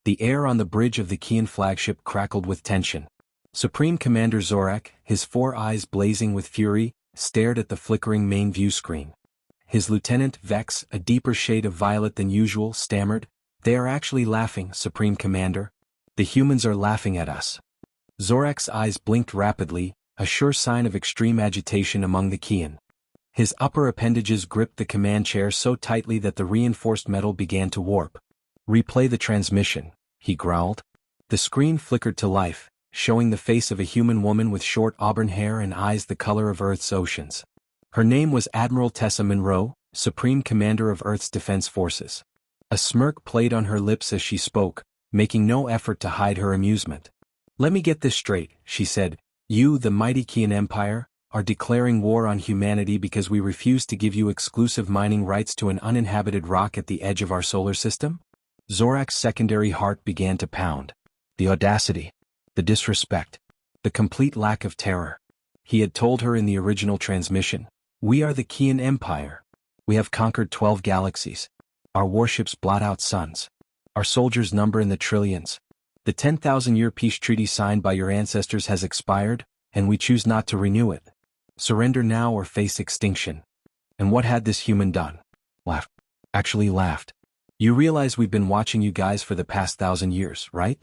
The air on the bridge of the Krexian flagship crackled with tension. Supreme Commander Zor'Thak, his 4 eyes blazing with fury, stared at the flickering main view screen. His lieutenant, Vex, a deeper shade of violet than usual, stammered, "They are actually laughing, Supreme Commander. The humans are laughing at us." Zor'Thak's eyes blinked rapidly, a sure sign of extreme agitation among the Krexian. His upper appendages gripped the command chair so tightly that the reinforced metal began to warp. "Replay the transmission," he growled. The screen flickered to life, showing the face of a human woman with short auburn hair and eyes the color of Earth's oceans. Her name was Admiral Tessa Monroe, Supreme Commander of Earth's Defense Forces. A smirk played on her lips as she spoke, making no effort to hide her amusement. "Let me get this straight," she said. "You, the mighty Krexian Empire, are declaring war on humanity because we refuse to give you exclusive mining rights to an uninhabited rock at the edge of our solar system?" Zor'Thak's secondary heart began to pound. The audacity, the disrespect, the complete lack of terror. He had told her in the original transmission, "We are the Krexian Empire. We have conquered 12 galaxies. Our warships blot out suns. Our soldiers number in the trillions. The 10,000-year peace treaty signed by your ancestors has expired, and we choose not to renew it. Surrender now or face extinction." And what had this human done? Laughed. Actually laughed. "You realize we've been watching you guys for the past 1,000 years, right?"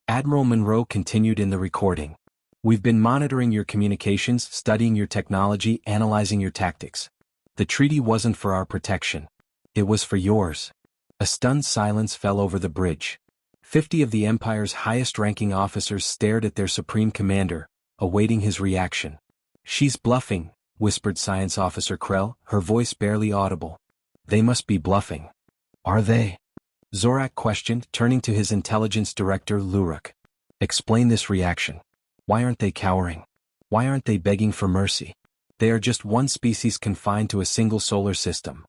Admiral Monroe continued in the recording. "We've been monitoring your communications, studying your technology, analyzing your tactics. The treaty wasn't for our protection. It was for yours." A stunned silence fell over the bridge. 50 of the Empire's highest-ranking officers stared at their Supreme Commander, awaiting his reaction. "She's bluffing," whispered Science Officer Krell, her voice barely audible. "They must be bluffing." "Are they?" Zor'Thak questioned, turning to his intelligence director Luruk. "Explain this reaction. Why aren't they cowering? Why aren't they begging for mercy? They are just one species confined to a single solar system."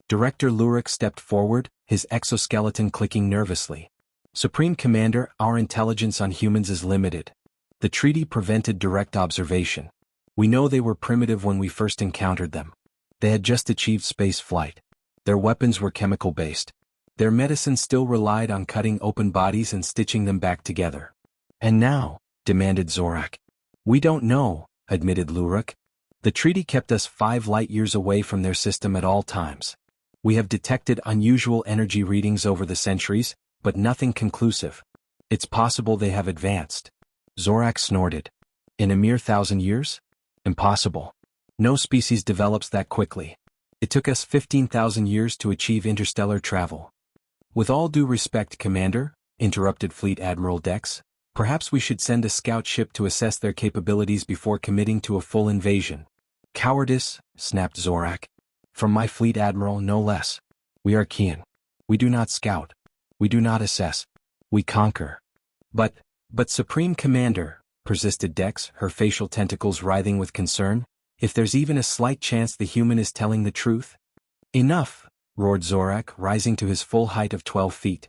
Director Luruk stepped forward, his exoskeleton clicking nervously. "Supreme Commander, our intelligence on humans is limited. The treaty prevented direct observation. We know they were primitive when we first encountered them. They had just achieved space flight. Their weapons were chemical-based. Their medicine still relied on cutting open bodies and stitching them back together." "And now?" demanded Zor'Thak. "We don't know," admitted Luruk. "The treaty kept us 5 light-years away from their system at all times. We have detected unusual energy readings over the centuries, but nothing conclusive. It's possible they have advanced." Zor'Thak snorted. "In a mere 1,000 years? Impossible. No species develops that quickly. It took us 15,000 years to achieve interstellar travel." "With all due respect, Commander," interrupted Fleet Admiral Dex, "perhaps we should send a scout ship to assess their capabilities before committing to a full invasion." "Cowardice," snapped Zor'Thak. "From my Fleet Admiral, no less. We are Krexian. We do not scout. We do not assess. We conquer." But Supreme Commander," persisted Dex, her facial tentacles writhing with concern, "if there's even a slight chance the human is telling the truth?" "Enough," roared Zor'Thak, rising to his full height of 12 feet.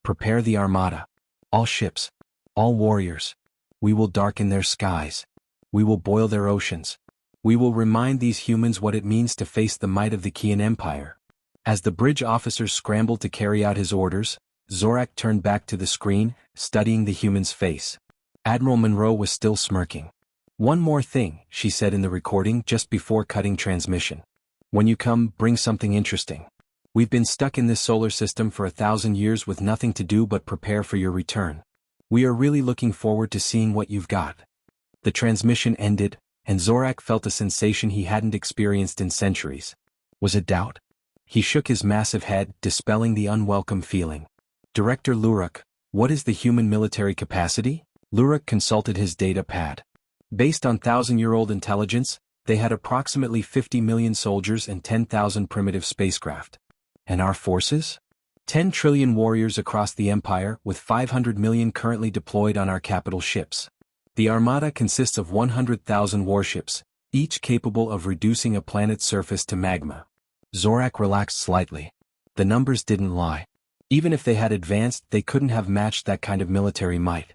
"Prepare the armada. All ships. All warriors. We will darken their skies. We will boil their oceans. We will remind these humans what it means to face the might of the Krexian Empire." As the bridge officers scrambled to carry out his orders, Zor'Thak turned back to the screen, studying the human's face. Admiral Monroe was still smirking. "One more thing," she said in the recording just before cutting transmission. "When you come, bring something interesting. We've been stuck in this solar system for 1,000 years with nothing to do but prepare for your return. We are really looking forward to seeing what you've got." The transmission ended, and Zor'Thak felt a sensation he hadn't experienced in centuries. Was it doubt? He shook his massive head, dispelling the unwelcome feeling. "Director Luruk, what is the human military capacity?" Luruk consulted his data pad. Based on 1,000-year-old intelligence, they had approximately 50 million soldiers and 10,000 primitive spacecraft. And our forces? 10 trillion warriors across the Empire, with 500 million currently deployed on our capital ships. The Armada consists of 100,000 warships, each capable of reducing a planet's surface to magma. Zor'Thak relaxed slightly. The numbers didn't lie. Even if they had advanced, they couldn't have matched that kind of military might.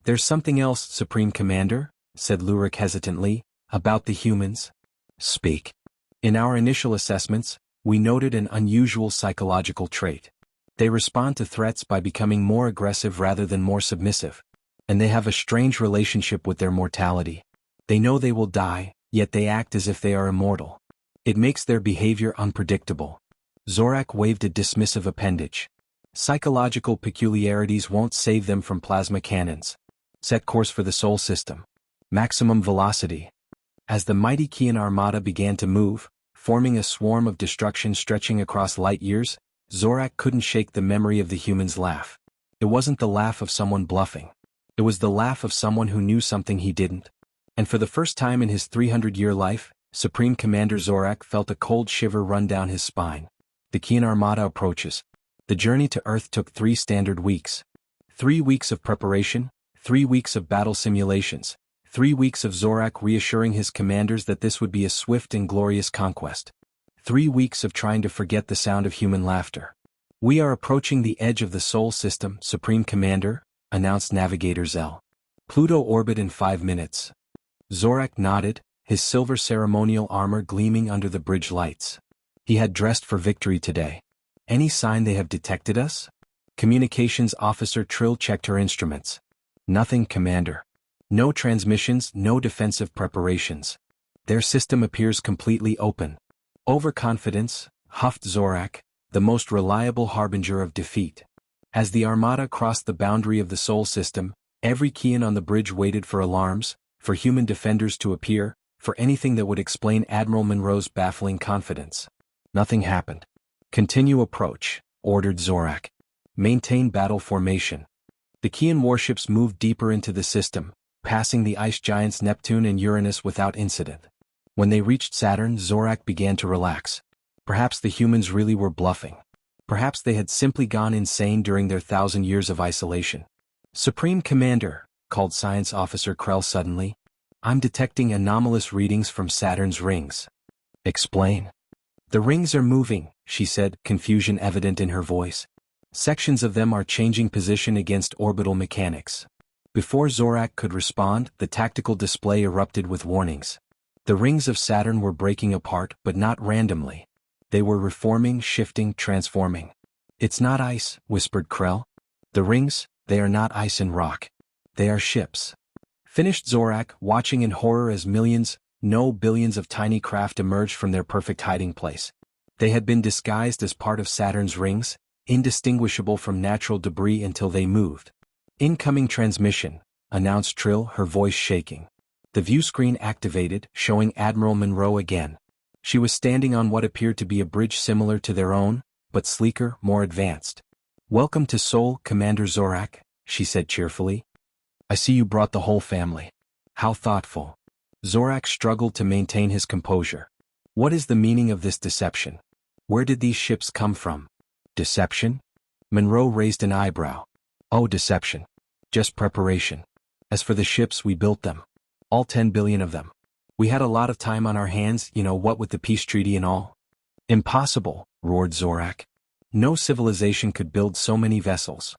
"There's something else, Supreme Commander," said Luruk hesitantly, "about the humans." "Speak." "In our initial assessments, we noted an unusual psychological trait. They respond to threats by becoming more aggressive rather than more submissive. And they have a strange relationship with their mortality. They know they will die, yet they act as if they are immortal. It makes their behavior unpredictable. Zor'Thak waved a dismissive appendage. Psychological peculiarities won't save them from plasma cannons. Set course for the Sol system. Maximum velocity. As the mighty Krexian armada began to move, forming a swarm of destruction stretching across light years, Zor'Thak couldn't shake the memory of the human's laugh. It wasn't the laugh of someone bluffing. It was the laugh of someone who knew something he didn't. And for the first time in his 300-year life, Supreme Commander Zor'Thak felt a cold shiver run down his spine. The Krexian armada approaches. The journey to Earth took 3 standard weeks. 3 weeks of preparation, 3 weeks of battle simulations, 3 weeks of Zor'Thak reassuring his commanders that this would be a swift and glorious conquest. 3 weeks of trying to forget the sound of human laughter. "We are approaching the edge of the Sol system, Supreme Commander," announced Navigator Zell. "Pluto orbit in 5 minutes. Zor'Thak nodded, his silver ceremonial armor gleaming under the bridge lights. He had dressed for victory today. "Any sign they have detected us?" Communications Officer Trill checked her instruments. "Nothing, Commander. No transmissions, no defensive preparations. Their system appears completely open." "Overconfidence," huffed Zor'Thak, the most reliable harbinger of defeat. As the armada crossed the boundary of the Sol system, every Krexian on the bridge waited for alarms, for human defenders to appear, for anything that would explain Admiral Monroe's baffling confidence. Nothing happened. "Continue approach," ordered Zor'Thak. "Maintain battle formation." The Krexian warships moved deeper into the system, passing the ice giants Neptune and Uranus without incident. When they reached Saturn, Zor'Thak began to relax. Perhaps the humans really were bluffing. Perhaps they had simply gone insane during their 1,000 years of isolation. "Supreme Commander," called Science Officer Krell suddenly, "I'm detecting anomalous readings from Saturn's rings." "Explain." "The rings are moving," she said, confusion evident in her voice. "Sections of them are changing position against orbital mechanics." Before Zor'Thak could respond, the tactical display erupted with warnings. The rings of Saturn were breaking apart, but not randomly. They were reforming, shifting, transforming. "It's not ice," whispered Krell. "The rings, they are not ice and rock. They are ships." Finished Zor'Thak, watching in horror as millions, no billions of tiny craft emerged from their perfect hiding place. They had been disguised as part of Saturn's rings, indistinguishable from natural debris until they moved. "Incoming transmission," announced Trill, her voice shaking. The view screen activated, showing Admiral Monroe again. She was standing on what appeared to be a bridge similar to their own, but sleeker, more advanced. "Welcome to Sol, Commander Zor'Thak," she said cheerfully. "I see you brought the whole family. How thoughtful." Zor'Thak struggled to maintain his composure. "What is the meaning of this deception? Where did these ships come from?" "Deception?" Monroe raised an eyebrow. "Oh, deception. Just preparation. As for the ships, we built them. All 10 billion of them. We had a lot of time on our hands, what with the peace treaty and all." "Impossible," roared Zor'Thak. "No civilization could build so many vessels."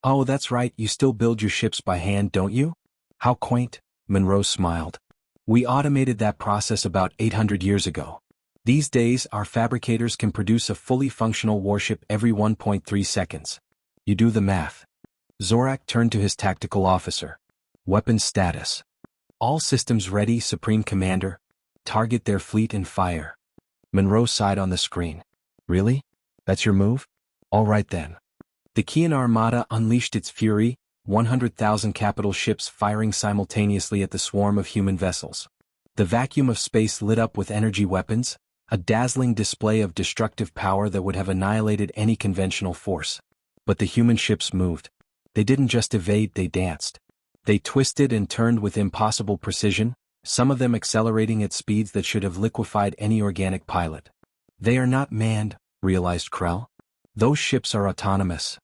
"Oh, that's right, you still build your ships by hand, don't you?" "How quaint," Monroe smiled. "We automated that process about 800 years ago. These days, our fabricators can produce a fully functional warship every 1.3 seconds. You do the math." Zor'Thak turned to his tactical officer. "Weapons status." "All systems ready, Supreme Commander. Target their fleet and fire." Monroe sighed on the screen. "Really? That's your move? All right then." The Krexian armada unleashed its fury, 100,000 capital ships firing simultaneously at the swarm of human vessels. The vacuum of space lit up with energy weapons, a dazzling display of destructive power that would have annihilated any conventional force. But the human ships moved. They didn't just evade, they danced. They twisted and turned with impossible precision, some of them accelerating at speeds that should have liquefied any organic pilot. "They are not manned," realized Krell. "Those ships are autonomous."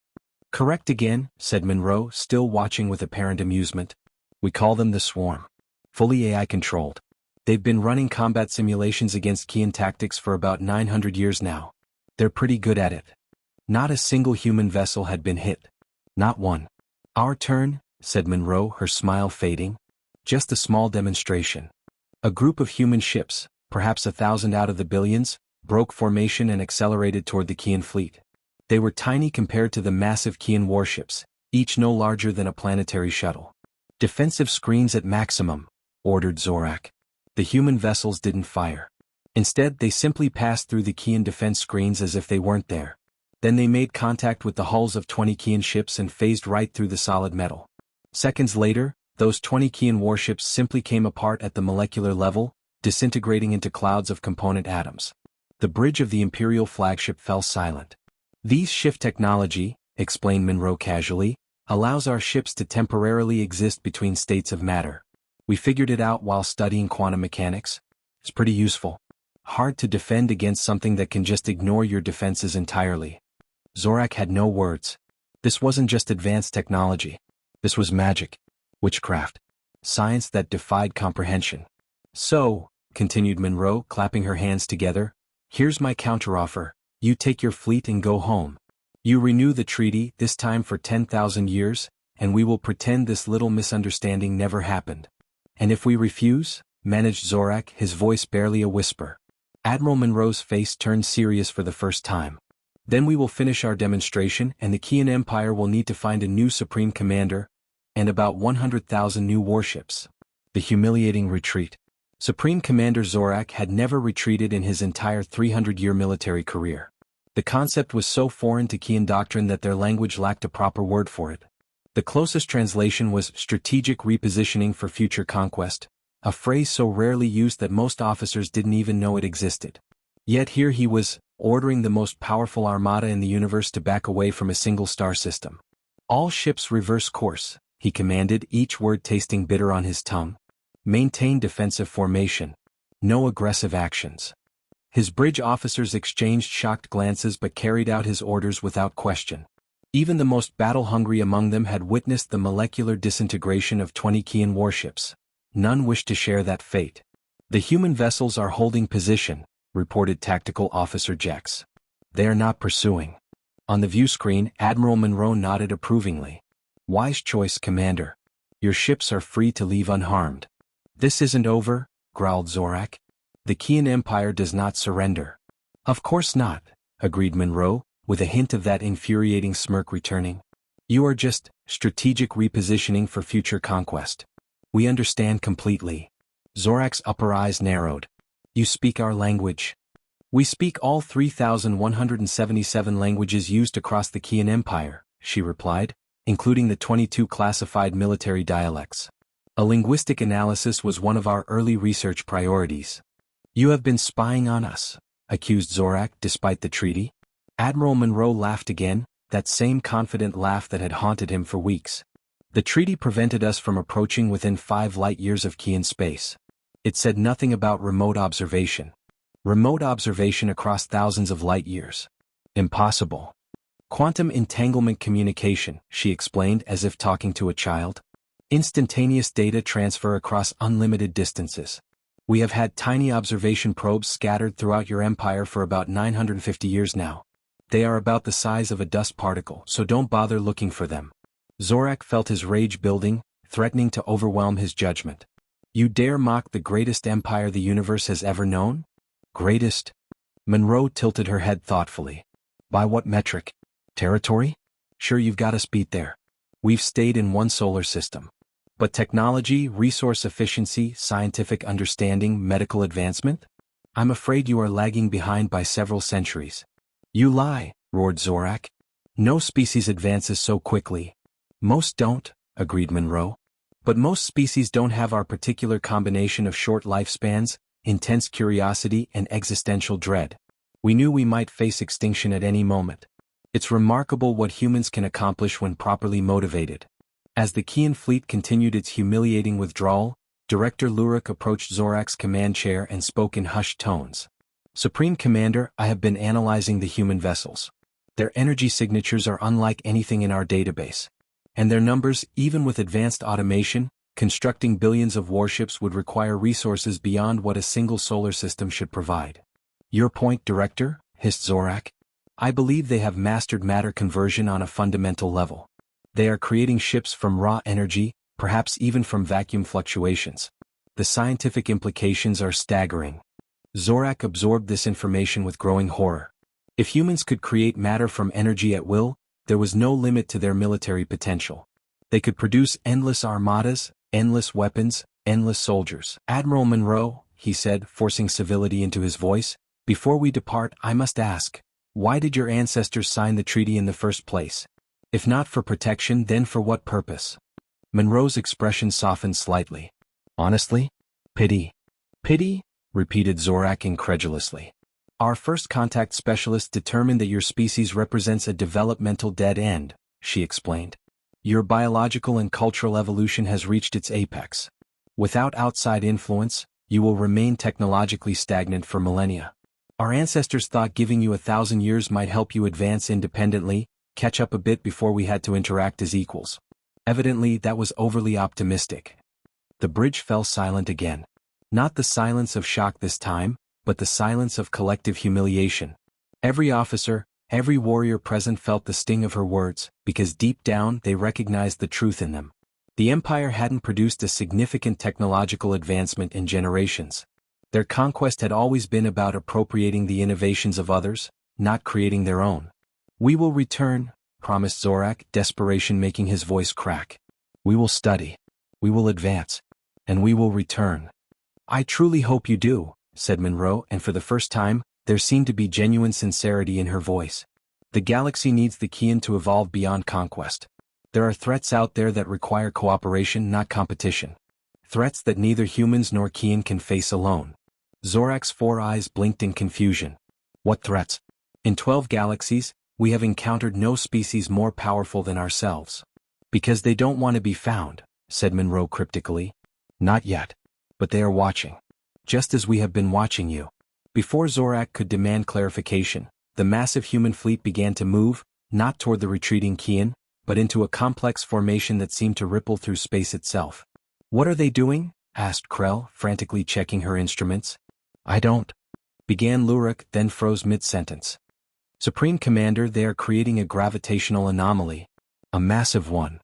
"Correct again," said Monroe, still watching with apparent amusement. "We call them the Swarm. Fully AI controlled. They've been running combat simulations against Krexian tactics for about 900 years now. They're pretty good at it." Not a single human vessel had been hit. Not one. "Our turn," said Monroe, her smile fading. "Just a small demonstration." A group of human ships, perhaps 1,000 out of the billions, broke formation and accelerated toward the Krexian fleet. They were tiny compared to the massive Kian warships, each no larger than a planetary shuttle. "Defensive screens at maximum," ordered Zor'Thak. The human vessels didn't fire. Instead, they simply passed through the Kian defense screens as if they weren't there. Then they made contact with the hulls of 20 Kian ships and phased right through the solid metal. Seconds later, those 20 Kian warships simply came apart at the molecular level, disintegrating into clouds of component atoms. The bridge of the Imperial flagship fell silent. "These shift technology," explained Monroe casually, "allows our ships to temporarily exist between states of matter. We figured it out while studying quantum mechanics. It's pretty useful. Hard to defend against something that can just ignore your defenses entirely." Zor'Thak had no words. This wasn't just advanced technology. This was magic. Witchcraft. Science that defied comprehension. "So," continued Monroe, clapping her hands together, "here's my counteroffer. You take your fleet and go home. You renew the treaty, this time for 10,000 years, and we will pretend this little misunderstanding never happened." "And if we refuse?" managed Zor'Thak, his voice barely a whisper. Admiral Monroe's face turned serious for the first time. "Then we will finish our demonstration and the Krexian Empire will need to find a new Supreme Commander, and about 100,000 new warships." The humiliating retreat. Supreme Commander Zor'Thak had never retreated in his entire 300-year military career. The concept was so foreign to Krexian doctrine that their language lacked a proper word for it. The closest translation was strategic repositioning for future conquest, a phrase so rarely used that most officers didn't even know it existed. Yet here he was, ordering the most powerful armada in the universe to back away from a single star system. "All ships reverse course," he commanded, each word tasting bitter on his tongue. "Maintain defensive formation. No aggressive actions." His bridge officers exchanged shocked glances but carried out his orders without question. Even the most battle-hungry among them had witnessed the molecular disintegration of 20 Kian warships. None wished to share that fate. "The human vessels are holding position," reported Tactical Officer Jex. "They are not pursuing." On the view screen, Admiral Monroe nodded approvingly. "Wise choice, Commander. Your ships are free to leave unharmed." "This isn't over," growled Zor'Thak. "The Krexian Empire does not surrender." "Of course not," agreed Monroe, with a hint of that infuriating smirk returning. "You are just strategic repositioning for future conquest. We understand completely." Zor'Thak's upper eyes narrowed. "You speak our language?" "We speak all 3,177 languages used across the Krexian Empire," she replied, "including the 22 classified military dialects. A linguistic analysis was one of our early research priorities." "You have been spying on us," accused Zor'Thak, despite the treaty. Admiral Monroe laughed again, that same confident laugh that had haunted him for weeks. "The treaty prevented us from approaching within 5 light-years of Krexian space. It said nothing about remote observation. Remote observation across thousands of light-years. Impossible. Quantum entanglement communication," she explained as if talking to a child. "Instantaneous data transfer across unlimited distances. We have had tiny observation probes scattered throughout your empire for about 950 years now. They are about the size of a dust particle, so don't bother looking for them." Zor'Thak felt his rage building, threatening to overwhelm his judgment. "You dare mock the greatest empire the universe has ever known?" "Greatest?" Monroe tilted her head thoughtfully. "By what metric? Territory? Sure, you've got us beat there. We've stayed in one solar system. But technology, resource efficiency, scientific understanding, medical advancement? I'm afraid you are lagging behind by several centuries." "You lie," roared Zor'Thak. "No species advances so quickly." "Most don't," agreed Monroe. "But most species don't have our particular combination of short lifespans, intense curiosity, and existential dread. We knew we might face extinction at any moment. It's remarkable what humans can accomplish when properly motivated." As the Krexian fleet continued its humiliating withdrawal, Director Luruk approached Zor'Thak's command chair and spoke in hushed tones. "Supreme Commander, I have been analyzing the human vessels. Their energy signatures are unlike anything in our database. And their numbers, even with advanced automation, constructing billions of warships would require resources beyond what a single solar system should provide." "Your point, Director?" hissed Zor'Thak. "I believe they have mastered matter conversion on a fundamental level. They are creating ships from raw energy, perhaps even from vacuum fluctuations. The scientific implications are staggering." Zor'Thak absorbed this information with growing horror. If humans could create matter from energy at will, there was no limit to their military potential. They could produce endless armadas, endless weapons, endless soldiers. Admiral Monroe, he said, forcing civility into his voice, before we depart, I must ask, why did your ancestors sign the treaty in the first place? If not for protection, then for what purpose? Monroe's expression softened slightly. Honestly? Pity. Pity? Repeated Zor'Thak incredulously. Our first contact specialist determined that your species represents a developmental dead end, she explained. Your biological and cultural evolution has reached its apex. Without outside influence, you will remain technologically stagnant for millennia. Our ancestors thought giving you 1,000 years might help you advance independently, catch up a bit before we had to interact as equals. Evidently, that was overly optimistic. The bridge fell silent again. Not the silence of shock this time, but the silence of collective humiliation. Every officer, every warrior present felt the sting of her words, because deep down they recognized the truth in them. The Empire hadn't produced a significant technological advancement in generations. Their conquest had always been about appropriating the innovations of others, not creating their own. We will return, promised Zor'Thak, desperation making his voice crack. We will study. We will advance. And we will return. I truly hope you do, said Monroe, and for the first time, there seemed to be genuine sincerity in her voice. The galaxy needs the Qian to evolve beyond conquest. There are threats out there that require cooperation, not competition. Threats that neither humans nor Qian can face alone. Zor'Thak's 4 eyes blinked in confusion. What threats? In 12 galaxies, we have encountered no species more powerful than ourselves. Because they don't want to be found, said Monroe cryptically. Not yet. But they are watching. Just as we have been watching you. Before Zor'Thak could demand clarification, the massive human fleet began to move, not toward the retreating Qian, but into a complex formation that seemed to ripple through space itself. What are they doing? Asked Krell, frantically checking her instruments. I don't. Began Luruk, then froze mid-sentence. Supreme Commander, they are creating a gravitational anomaly. A massive one.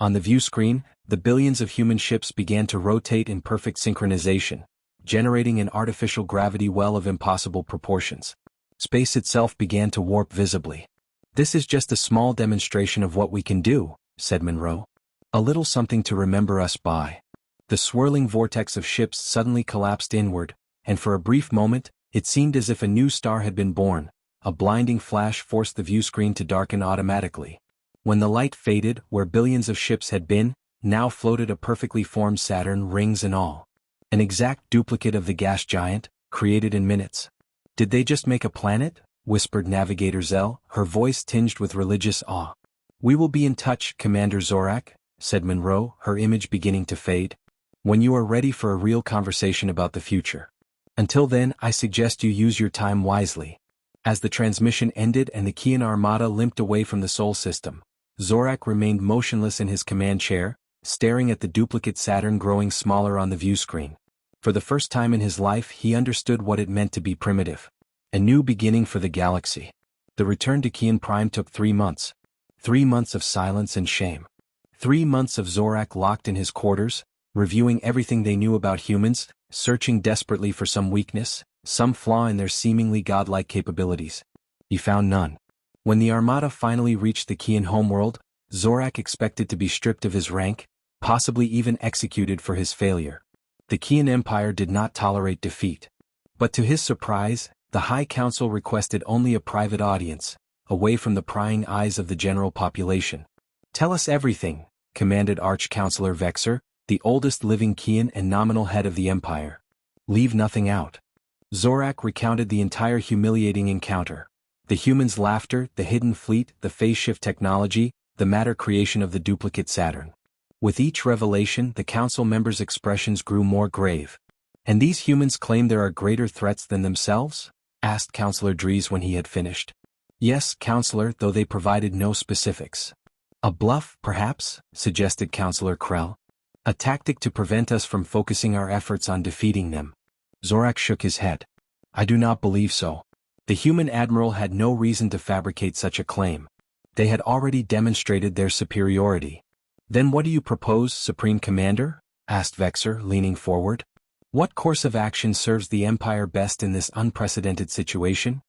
On the view screen, the billions of human ships began to rotate in perfect synchronization, generating an artificial gravity well of impossible proportions. Space itself began to warp visibly. This is just a small demonstration of what we can do, said Monroe. A little something to remember us by. The swirling vortex of ships suddenly collapsed inward, and for a brief moment, it seemed as if a new star had been born. A blinding flash forced the view screen to darken automatically. When the light faded, where billions of ships had been, now floated a perfectly formed Saturn, rings and all. An exact duplicate of the gas giant, created in minutes. Did they just make a planet? Whispered Navigator Zell, her voice tinged with religious awe. We will be in touch, Commander Zor'Thak, said Monroe, her image beginning to fade. When you are ready for a real conversation about the future. Until then, I suggest you use your time wisely. As the transmission ended and the Qian armada limped away from the Sol system, Zor'Thak remained motionless in his command chair, staring at the duplicate Saturn growing smaller on the view screen. For the first time in his life, he understood what it meant to be primitive. A new beginning for the galaxy. The return to Qian Prime took 3 months. 3 months of silence and shame. 3 months of Zor'Thak locked in his quarters, reviewing everything they knew about humans, searching desperately for some weakness, some flaw in their seemingly godlike capabilities. He found none. When the Armada finally reached the Qian homeworld, Zor'Thak expected to be stripped of his rank, possibly even executed for his failure. The Krexian Empire did not tolerate defeat. But to his surprise, the High Council requested only a private audience, away from the prying eyes of the general population. Tell us everything, commanded Arch-Councilor Vexer, the oldest living Krexian and nominal head of the Empire. Leave nothing out. Zor'Thak recounted the entire humiliating encounter. The humans' laughter, the hidden fleet, the phase shift technology, the matter creation of the duplicate Saturn. With each revelation, the council members' expressions grew more grave. And these humans claim there are greater threats than themselves? Asked Councilor Dries when he had finished. Yes, Councilor, though they provided no specifics. A bluff, perhaps, suggested Councilor Krell. A tactic to prevent us from focusing our efforts on defeating them. Zor'Thak shook his head. I do not believe so. The human admiral had no reason to fabricate such a claim. They had already demonstrated their superiority. Then what do you propose, Supreme Commander? Asked Vexer, leaning forward. What course of action serves the Empire best in this unprecedented situation?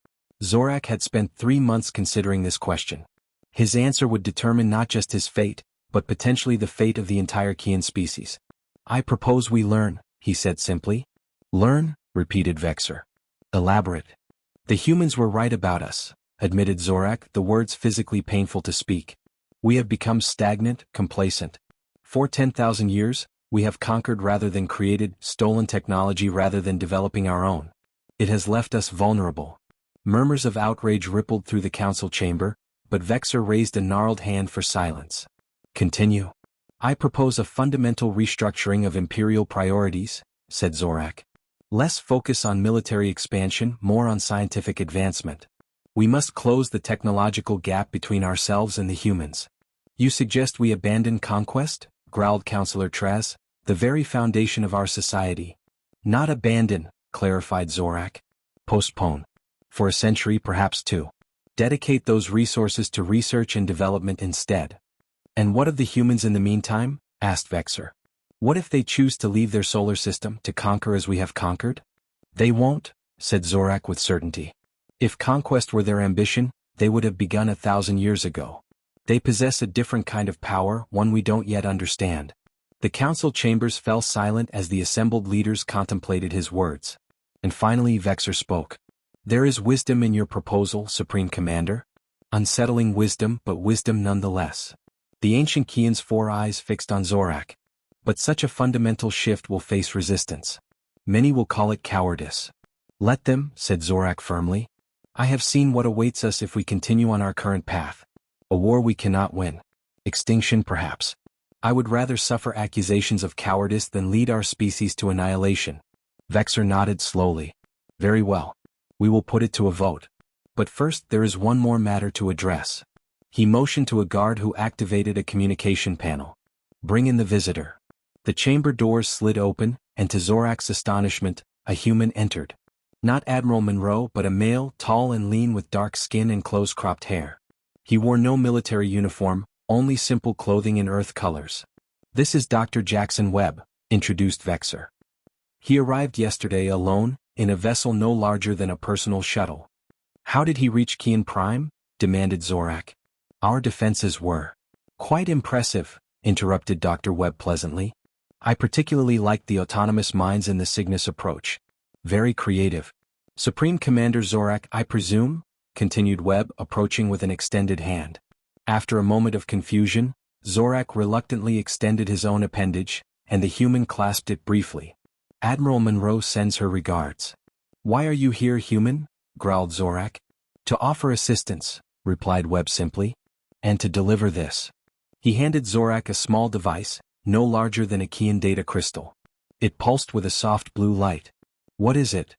Zor'Thak had spent 3 months considering this question. His answer would determine not just his fate, but potentially the fate of the entire Kian species. I propose we learn, he said simply. Learn, repeated Vexor. Elaborate. The humans were right about us, admitted Zor'Thak, the words physically painful to speak. We have become stagnant, complacent. For 10,000 years, we have conquered rather than created, stolen technology rather than developing our own. It has left us vulnerable. Murmurs of outrage rippled through the council chamber, but Vexor raised a gnarled hand for silence. Continue. I propose a fundamental restructuring of imperial priorities, said Zor'Thak. Less focus on military expansion, more on scientific advancement. We must close the technological gap between ourselves and the humans. You suggest we abandon conquest? Growled Councillor Traz, the very foundation of our society. Not abandon, clarified Zor'Thak. Postpone. For a century, perhaps 2. Dedicate those resources to research and development instead. And what of the humans in the meantime? Asked Vexor. What if they choose to leave their solar system to conquer as we have conquered? They won't, said Zor'Thak with certainty. If conquest were their ambition, they would have begun 1,000 years ago. They possess a different kind of power, one we don't yet understand. The council chambers fell silent as the assembled leaders contemplated his words. And finally Vexor spoke. There is wisdom in your proposal, Supreme Commander. Unsettling wisdom, but wisdom nonetheless. The ancient Kian's 4 eyes fixed on Zor'Thak. But such a fundamental shift will face resistance. Many will call it cowardice. Let them, said Zor'Thak firmly. I have seen what awaits us if we continue on our current path. A war we cannot win. Extinction perhaps. I would rather suffer accusations of cowardice than lead our species to annihilation. Vexor nodded slowly. Very well. We will put it to a vote. But first there is one more matter to address. He motioned to a guard who activated a communication panel. Bring in the visitor. The chamber doors slid open, and to Zor'Thak's astonishment, a human entered. Not Admiral Monroe but a male, tall and lean with dark skin and close-cropped hair. He wore no military uniform, only simple clothing in earth colors. This is Dr. Jackson Webb, introduced Vexor. He arrived yesterday alone, in a vessel no larger than a personal shuttle. How did he reach Kian Prime? Demanded Zor'Thak. Our defenses were quite impressive, interrupted Dr. Webb pleasantly. I particularly liked the autonomous mines and the Cygnus approach. Very creative. Supreme Commander Zor'Thak, I presume? Continued Webb, approaching with an extended hand. After a moment of confusion, Zor'Thak reluctantly extended his own appendage, and the human clasped it briefly. Admiral Monroe sends her regards. Why are you here, human? Growled Zor'Thak. To offer assistance, replied Webb simply. And to deliver this. He handed Zor'Thak a small device, no larger than a Kian data crystal. It pulsed with a soft blue light. What is it?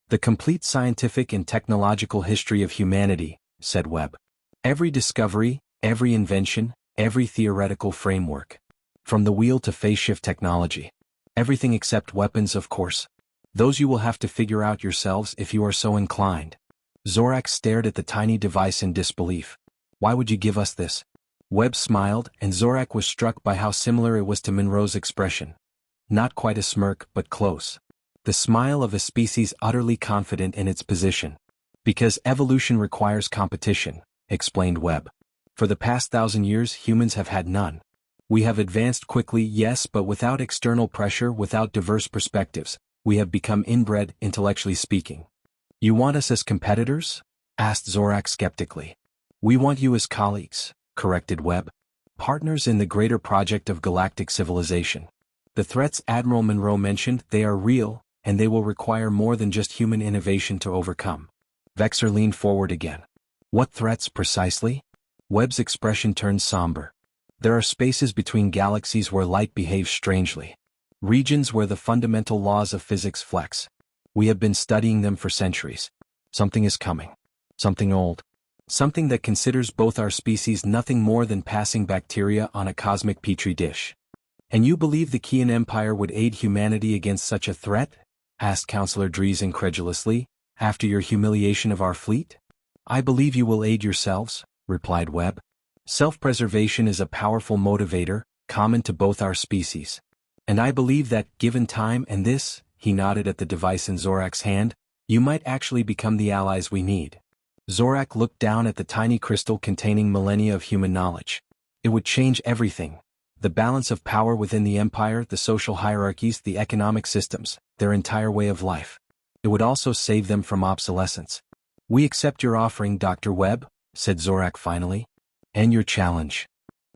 The complete scientific and technological history of humanity, said Webb. Every discovery, every invention, every theoretical framework. From the wheel to phase shift technology. Everything except weapons, of course. Those you will have to figure out yourselves if you are so inclined. Zor'Thak stared at the tiny device in disbelief. Why would you give us this? Webb smiled, and Zor'Thak was struck by how similar it was to Monroe's expression. Not quite a smirk, but close. The smile of a species utterly confident in its position. Because evolution requires competition, explained Webb. For the past 1,000 years humans have had none. We have advanced quickly, yes, but without external pressure, without diverse perspectives. We have become inbred, intellectually speaking. You want us as competitors? Asked Zor'Thak skeptically. We want you as colleagues, corrected Webb. Partners in the greater project of galactic civilization. The threats Admiral Monroe mentioned, they are real, and they will require more than just human innovation to overcome. Vexor leaned forward again. What threats precisely? Webb's expression turned somber. There are spaces between galaxies where light behaves strangely. Regions where the fundamental laws of physics flex. We have been studying them for centuries. Something is coming. Something old. Something that considers both our species nothing more than passing bacteria on a cosmic petri dish. And you believe the Krexian Empire would aid humanity against such a threat? Asked Councillor Dries incredulously, after your humiliation of our fleet? I believe you will aid yourselves, replied Webb. Self-preservation is a powerful motivator, common to both our species. And I believe that, given time and this, he nodded at the device in Zor'Thak's hand, you might actually become the allies we need. Zor'Thak looked down at the tiny crystal containing millennia of human knowledge. It would change everything. The balance of power within the Empire, the social hierarchies, the economic systems, their entire way of life. It would also save them from obsolescence. "We accept your offering, Dr. Webb," said Zor'Thak finally. "And your challenge."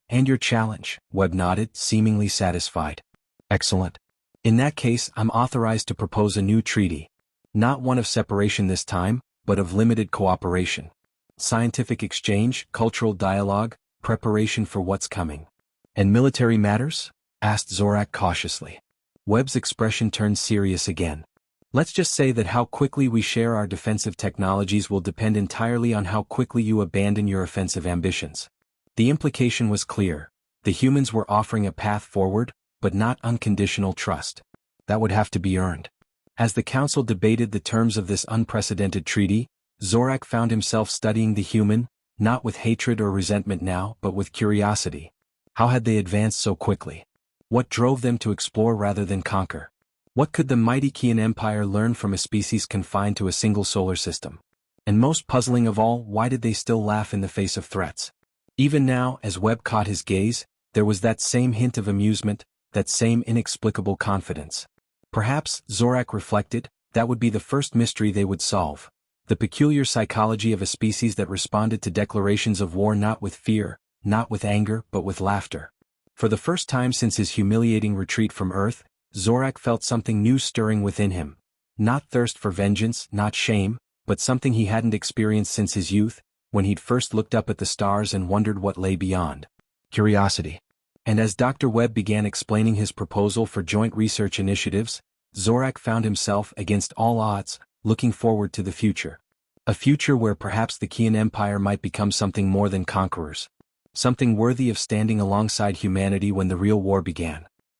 "And your challenge," Webb nodded, seemingly satisfied. "Excellent. In that case, I'm authorized to propose a new treaty. Not one of separation this time, but of limited cooperation. Scientific exchange, cultural dialogue, preparation for what's coming." "And military matters?" asked Zor'Thak cautiously. Webb's expression turned serious again. "Let's just say that how quickly we share our defensive technologies will depend entirely on how quickly you abandon your offensive ambitions." The implication was clear. The humans were offering a path forward, but not unconditional trust. That would have to be earned. As the council debated the terms of this unprecedented treaty, Zor'Thak found himself studying the human, not with hatred or resentment now, but with curiosity. How had they advanced so quickly? What drove them to explore rather than conquer? What could the mighty Krexian Empire learn from a species confined to a single solar system? And most puzzling of all, why did they still laugh in the face of threats? Even now, as Webb caught his gaze, there was that same hint of amusement, that same inexplicable confidence. Perhaps, Zor'Thak reflected, that would be the first mystery they would solve. The peculiar psychology of a species that responded to declarations of war not with fear, not with anger, but with laughter. For the first time since his humiliating retreat from Earth, Zor'Thak felt something new stirring within him. Not thirst for vengeance, not shame, but something he hadn't experienced since his youth, when he'd first looked up at the stars and wondered what lay beyond. Curiosity. And as Dr. Webb began explaining his proposal for joint research initiatives, Zor'Thak found himself, against all odds, looking forward to the future. A future where perhaps the Krexian Empire might become something more than conquerors. Something worthy of standing alongside humanity when the real war began.